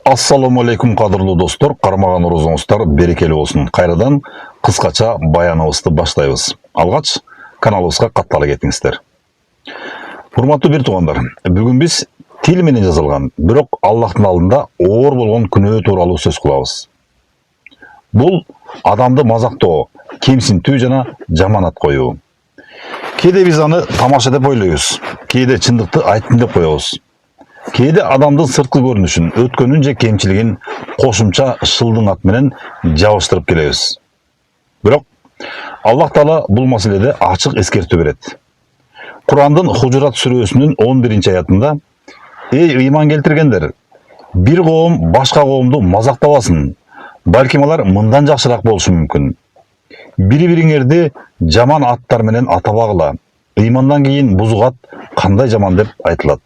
Ассаламу алейкум қадірлі достар, қармаған розыңыздар берекелі болсын. Қайрадан қысқаша баяныбызды баштайбыз. Алғач каналыбызга каттала кетиңиздер. Урматтуу бир туугандар, бүгүн биз тил менен жазылган, бирок Аллахтын алдында оор болгон күнөө тууралуу сөз кылабыз. Бул адамды мазактоо, кемсинтүү жана жаманат коюу. Кээде биз аны тамаша деп ойлойбуз, кээде чындыкты айттым деп коебуз. Кээде адамдын сырткы көрүнүшүн, өткөнүн же кемчилигин кошумча шылдың ат менен жабыштырып келебиз. Бирок Аллах Таала бул маселеде ачык эскертүү берет. Курандын Хужурат сүрөсүнүн 11-аятында: "Эй ыйман келтиргендер, бир коом башка коомду мазактабасын, балким алар мындан жакшыраак болушу мүмкүн. Бири-бириңерди жаман аттар менен атабагыла. Ыймандан кийин бузук ат кандай жаман" деп айтылат.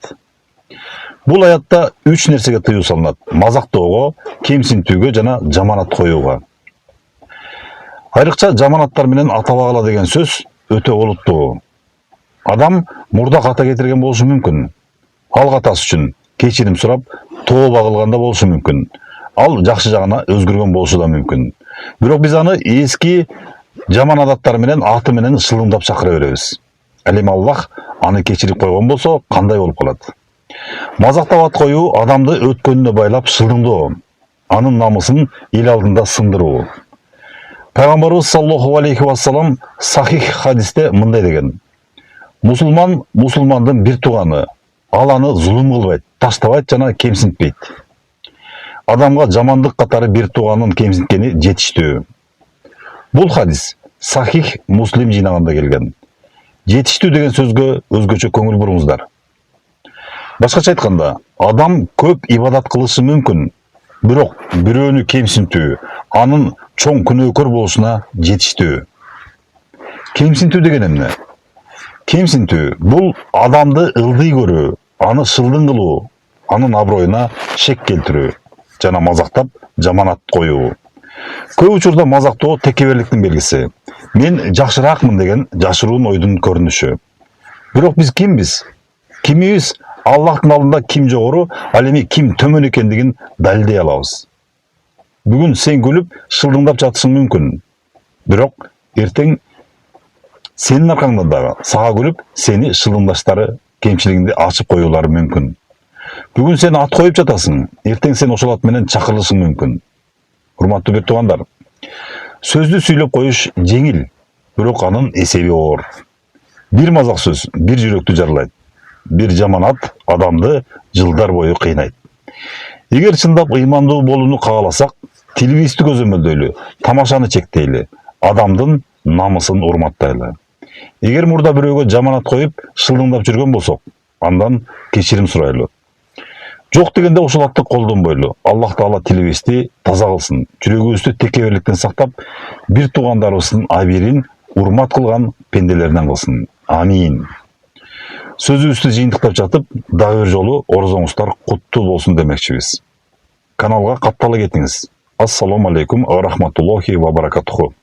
Бул аятта 3 нерсеге тыюу салынат: мазактоого, кемсинтүүгө жана жаманат коюуга. Айрыкча жаманаттар менен атабагыла деген сөз өтө олуттуу. Адам мурда ката кетирген болушу мүмкүн. Ал катасы үчүн кечирим сурап, тооба кылганда болушу мүмкүн. Ал жакшы жагына өзгөргөн болушу да мүмкүн. Бирок биз аны эски жаман адаттар менен аты менен шылыңдап чакыра беребиз. Ал эми Аллах аны кечирип койгон болсо, кандай болуп калат? Мазактап ат коюу адамды өткөнүнө байлап шылдыңдоо, анын намысын эл алдында сындыруу. Пайгамбарыбыз саллаллаху алейхи вассалам сахих хадисте мындай деген: "Мусулман мусулмандын бир тууганы, ал аны зулум кылбайт, таштабайт жана кемсинтпейт. Адамга жамандык катары бир тууганын кемсинткени жетиштүү." Бул хадис сахих Муслим жыйнагында келген. Жетиштүү деген сөзгө өзгөчө көңүл буруңуздар. Башкача айтканда, адам көп ибадат кылышы мүмкүн, бирок бирөөнү кемсинтүү, анын чоң күнөөкөр болушуна жетиштүү. Кемсинтүү деген эмне? Кемсинтүү бул адамды ылдый көрүү, аны шылдың кылуу, анын аброюна шек келтирүү жана мазактап жаманат коюу. Көп учурда мазактоо текеберликтин белгиси. Мен жакшыраакмын деген жашыруун ойдун көрүнүшү. Бирок биз кимбиз? Кимибиз Аллахтын алдында ким жогору, ал эми ким төмөн экендигин далилдей алабыз. Бүгүн сен күлүп, шылдыңдап жатышың мүмкүн. Бирок эртең сенин аркаңдан дагы сага күлүп, сени шылдыңдаштары кемчилигинди ачып коюулары мүмкүн. Бүгүн сен ат коюп жатасың, эртең сен ошол ат менен чакырылышың мүмкүн. Урматтуу бир туугандар, сөздү сүйлөп коюш жеңил, бирок анын эсеби оор. Бир мазак сөз бир жүрөктү жаралайт. Бир жаманат адамды жылдар бою кыйнайт. Эгер чындап ыймандуу болууну кааласак, тилибизди көзөмөлдөйлү, тамашаны чектейли, адамдын намысын урматтайлы. Эгер мурда бирөөгө жаманат коюп, шылдыңдап жүргөн болсок, андан кечирим сурайлы. Жок дегенде ошол атты колдонбойлу. Аллах Таала тилибизди таза кылсын, жүрөгүбүздү текеберликтен сактап, бир туугандарыбыздын абийирин урмат кылган пенделерден кылсын. Амин. Сөзүбүздү жыйынтыктап жатып, дагы бир жолу орозоңуздар куттуу болсун демекчибиз. Каналга каттала кетиңиз. Ассаламу алейкум ва рахматуллахи ва баракатуху.